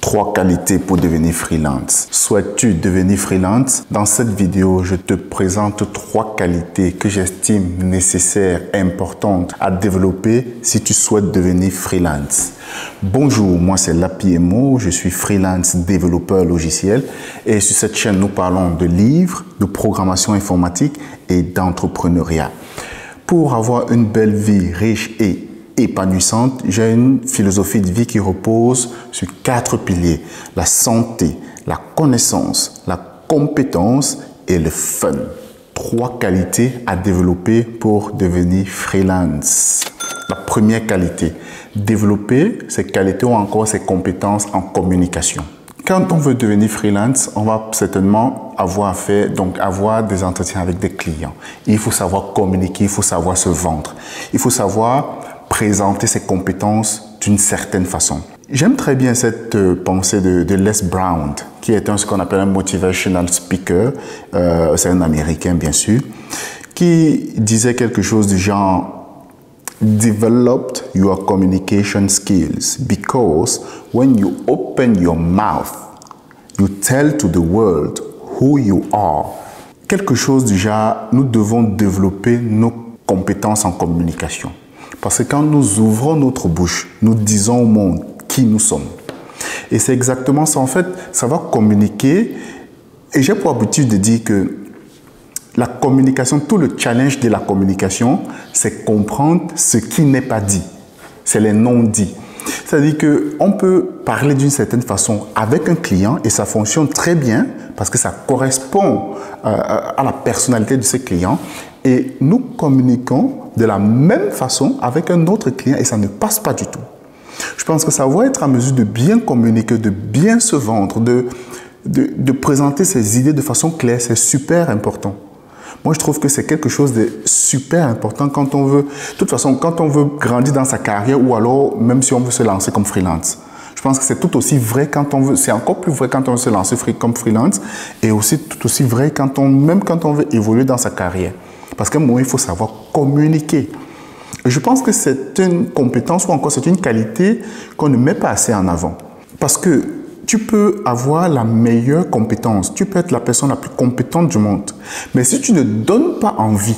3 qualités pour devenir freelance. Souhaites-tu devenir freelance? Dans cette vidéo, je te présente 3 qualités que j'estime nécessaires et importantes à développer si tu souhaites devenir freelance. Bonjour, moi c'est Lapiemo, je suis freelance développeur logiciel et sur cette chaîne nous parlons de livres, de programmation informatique et d'entrepreneuriat. Pour avoir une belle vie riche et épanouissante, j'ai une philosophie de vie qui repose sur 4 piliers: la santé, la connaissance, la compétence et le fun. 3 qualités à développer pour devenir freelance. La première qualité, développer ses qualités ou encore ses compétences en communication. Quand on veut devenir freelance, on va certainement avoir des entretiens avec des clients. Il faut savoir communiquer, il faut savoir se vendre. Il faut savoir présenter ses compétences d'une certaine façon. J'aime très bien cette pensée de Les Brown, qui est ce qu'on appelle un motivational speaker. C'est un Américain, bien sûr, qui disait quelque chose du genre: Develop your communication skills because when you open your mouth, you tell to the world who you are. Quelque chose du genre, nous devons développer nos compétences en communication. Parce que quand nous ouvrons notre bouche, nous disons au monde qui nous sommes. Et c'est exactement ça. En fait, ça va communiquer. Et j'ai pour habitude de dire que la communication, tout le challenge de la communication, c'est comprendre ce qui n'est pas dit. C'est les non-dits. C'est-à-dire qu'on peut parler d'une certaine façon avec un client et ça fonctionne très bien parce que ça correspond à la personnalité de ce client. Et nous communiquons de la même façon avec un autre client et ça ne passe pas du tout. Je pense que savoir être en mesure de bien communiquer, de bien se vendre, de présenter ses idées de façon claire, c'est super important. Moi, je trouve que c'est quelque chose de super important quand on veut, de toute façon, quand on veut grandir dans sa carrière ou alors même si on veut se lancer comme freelance. Je pense que c'est tout aussi vrai quand on veut, c'est encore plus vrai quand on veut se lancer comme freelance et aussi tout aussi vrai même quand on veut évoluer dans sa carrière. Parce qu'à un moment, il faut savoir communiquer. Et je pense que c'est une compétence ou encore c'est une qualité qu'on ne met pas assez en avant. Parce que tu peux avoir la meilleure compétence, tu peux être la personne la plus compétente du monde. Mais si tu ne donnes pas envie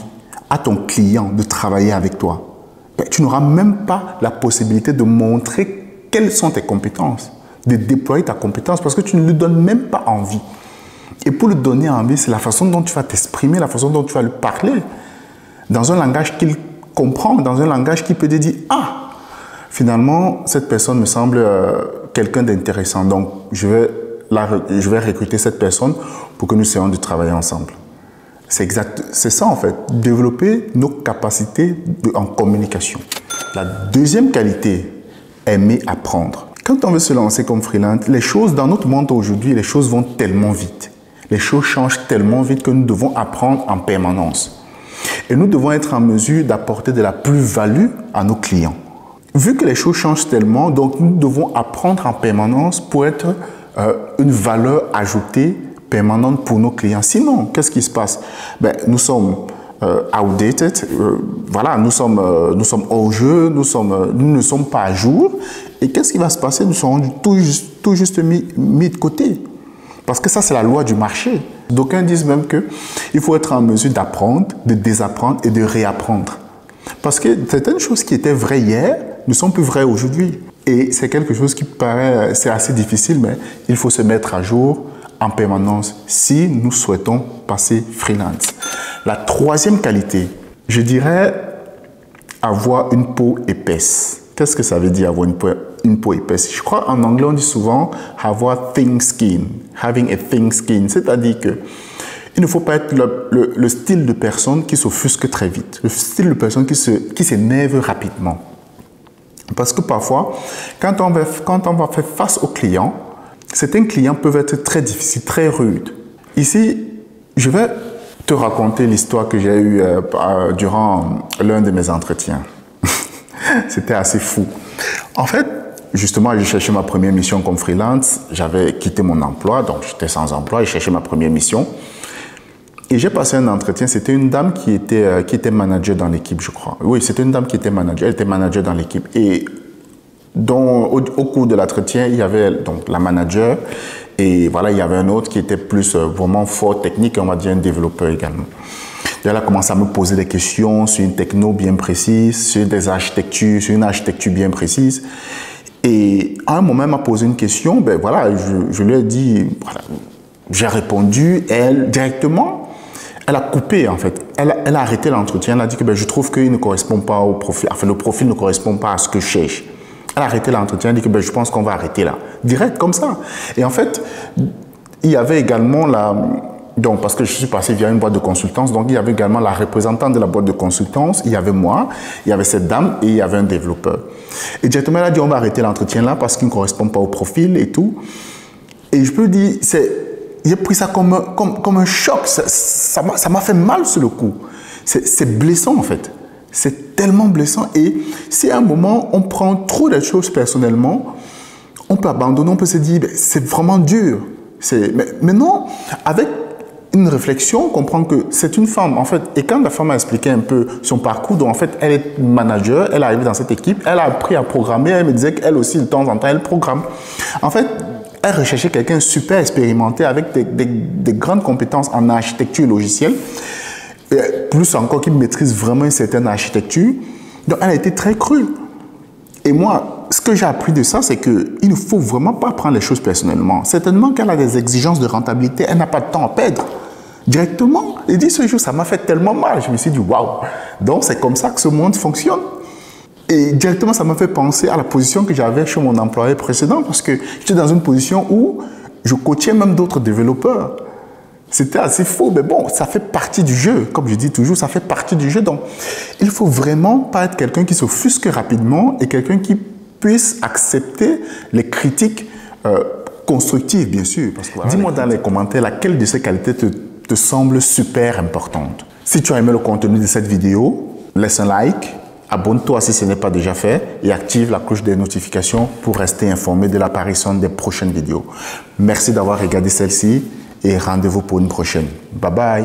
à ton client de travailler avec toi, tu n'auras même pas la possibilité de montrer quelles sont tes compétences, de déployer ta compétence parce que tu ne lui donnes même pas envie. Et pour lui donner envie, c'est la façon dont tu vas t'exprimer, la façon dont tu vas lui parler, dans un langage qu'il comprend, dans un langage qui peut te dire: ah, finalement, cette personne me semble quelqu'un d'intéressant, donc je vais recruter cette personne pour que nous essayons de travailler ensemble. C'est ça en fait, développer nos capacités en communication. La deuxième qualité, aimer apprendre. Quand on veut se lancer comme freelance, les choses dans notre monde aujourd'hui, les choses vont tellement vite. Les choses changent tellement vite que nous devons apprendre en permanence. Et nous devons être en mesure d'apporter de la plus-value à nos clients. Vu que les choses changent tellement, donc nous devons apprendre en permanence pour être une valeur ajoutée permanente pour nos clients. Sinon, qu'est-ce qui se passe? Nous sommes outdated, nous sommes hors jeu, nous ne sommes pas à jour. Et qu'est-ce qui va se passer? Nous serons tout juste mis de côté. Parce que ça, c'est la loi du marché. D'aucuns disent même qu'il faut être en mesure d'apprendre, de désapprendre et de réapprendre. Parce que certaines choses qui étaient vraies hier ne sont plus vraies aujourd'hui. Et c'est quelque chose qui paraît c'est assez difficile, mais il faut se mettre à jour en permanence si nous souhaitons passer freelance. La troisième qualité, je dirais avoir une peau épaisse. Qu'est-ce que ça veut dire avoir une peau épaisse? Je crois en anglais on dit souvent avoir thin skin, having a thin skin, c'est-à-dire que il ne faut pas être le style de personne qui s'offusque très vite, le style de personne qui s'énerve rapidement. Parce que parfois, quand on va faire face aux clients, certains clients peuvent être très difficiles, très rudes. Ici, je vais te raconter l'histoire que j'ai eue durant l'un de mes entretiens. C'était assez fou. En fait, justement, j'ai cherché ma première mission comme freelance. J'avais quitté mon emploi, donc j'étais sans emploi et je cherchais ma première mission. Et j'ai passé un entretien, c'était une dame qui était manager dans l'équipe, je crois. Oui, c'était une dame qui était manager, elle était manager dans l'équipe. Et dont au cours de l'entretien, il y avait donc la manager et voilà, il y avait un autre qui était plus vraiment fort technique, on va dire un développeur également. Et elle a commencé à me poser des questions sur une techno bien précise, sur des architectures, sur une architecture bien précise. Et à un moment, elle m'a posé une question, ben voilà, je lui ai dit, voilà, j'ai répondu, elle, directement, elle a coupé en fait. Elle a arrêté l'entretien, elle a dit que ben, je trouve qu'il ne correspond pas au profil, enfin le profil ne correspond pas à ce que je cherche. Elle a arrêté l'entretien, elle a dit que ben, je pense qu'on va arrêter là. Direct, comme ça. Et en fait, il y avait également la... Donc, parce que je suis passé via une boîte de consultance, donc il y avait également la représentante de la boîte de consultance, il y avait moi, il y avait cette dame et il y avait un développeur. Et directement, elle a dit on va arrêter l'entretien là parce qu'il ne correspond pas au profil et tout. Et je peux dire, j'ai pris ça comme un choc, ça m'a fait mal sur le coup. C'est blessant en fait, c'est tellement blessant. Et si à un moment on prend trop de choses personnellement, on peut abandonner, on peut se dire c'est vraiment dur. Mais non, avec une réflexion, on comprend que c'est une femme, en fait. Et quand la femme a expliqué un peu son parcours, donc en fait, elle est manager, elle est arrivée dans cette équipe, elle a appris à programmer, elle me disait qu'elle aussi, de temps en temps, elle programme. En fait, elle recherchait quelqu'un super expérimenté avec des grandes compétences en architecture logicielle, et plus encore qui maîtrise vraiment une certaine architecture. Donc, elle a été très crue. Et moi, ce que j'ai appris de ça, c'est qu'il ne faut vraiment pas prendre les choses personnellement. Certainement qu'elle a des exigences de rentabilité, elle n'a pas de temps à perdre. Directement, et dit ce jour, ça m'a fait tellement mal. Je me suis dit, waouh, donc c'est comme ça que ce monde fonctionne. Et directement, ça m'a fait penser à la position que j'avais chez mon employé précédent, parce que j'étais dans une position où je coachais même d'autres développeurs. C'était assez faux, mais bon, ça fait partie du jeu. Comme je dis toujours, ça fait partie du jeu. Donc, il ne faut vraiment pas être quelqu'un qui s'offusque rapidement et quelqu'un qui puisse accepter les critiques constructives, bien sûr. Voilà, dis-moi dans les commentaires laquelle de ces qualités te semble super importante. Si tu as aimé le contenu de cette vidéo, laisse un like, abonne-toi si ce n'est pas déjà fait et active la cloche des notifications pour rester informé de l'apparition des prochaines vidéos. Merci d'avoir regardé celle-ci et rendez-vous pour une prochaine. Bye bye.